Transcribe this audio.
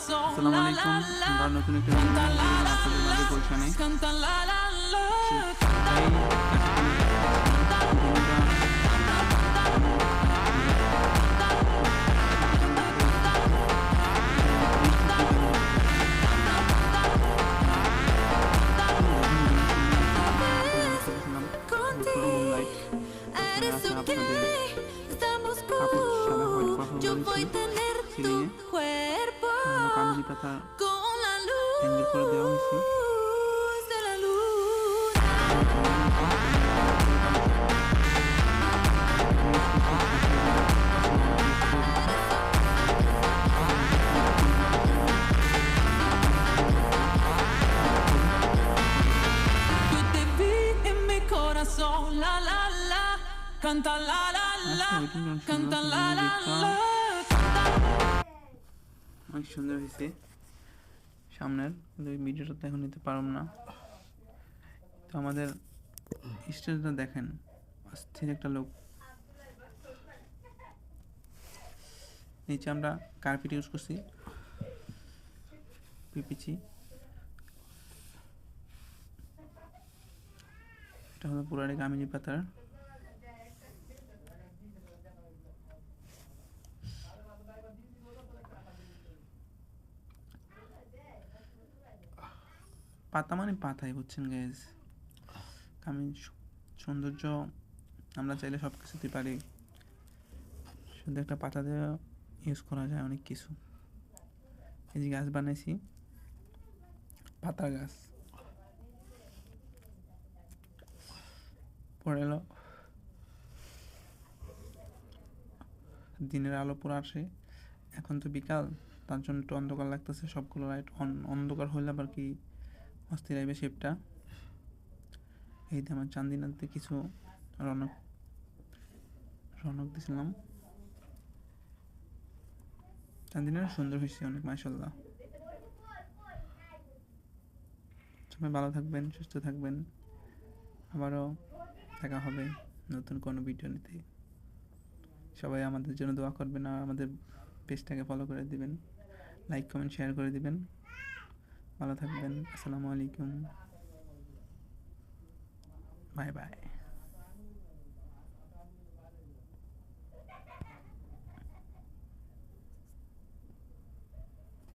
আসসালামু আলাইকুম। আমরা নতুন একটা ভিডিও নিয়ে আপনাদের মাঝে পৌঁছানে Eres ok, estamos cool. Yo voy a tener tu cuerpo con la luz de la luna. Yo te vi en mi corazón, la la la, canta la la la, canta la la la. অনেক সুন্দর হয়েছে সামনের ভিডিওটা তো এখন নিতে পারলাম না। তো আমাদের স্টেজটা দেখেন, অস্থির একটা লোক। নিচে আমরা কার্পেট ইউজ করছি, পিপিচি। এটা হলো পুরানি কামিনী পাতার। পাতা মানে পাতাই, বুঝছেন গাইজ। কামিনী সৌন্দর্য আমরা চাইলে সব কিছুতেই পারি, শুধু একটা পাতা দিয়ে ইউজ করা যায় অনেক কিছু। এই যে গাছ বানাইছি, পাতা গাছ। পরে এলো দিনের আলো পুরো আসে, এখন তো বিকাল, তার জন্য একটু অন্ধকার লাগতেছে। সবগুলো লাইট অন্ধকার হইলে আবার কি অস্থির আইবে শেপটা। এই যে আমার চান্দিনাতে কিছু রনক দিছিলাম। চান্দিনাটা সুন্দর হয়েছে অনেক, মাশাআল্লাহ। সবাই ভালো থাকবেন, সুস্থ থাকবেন। আবারও দেখা হবে নতুন কোনো ভিডিও নিতে। সবাই আমাদের জন্য দোয়া করবেন আর আমাদের পেজটাকে ফলো করে দিবেন, লাইক কমেন্ট শেয়ার করে দিবেন। ভালো থাকবেন। আসসালামু আলাইকুম, বাই বাই।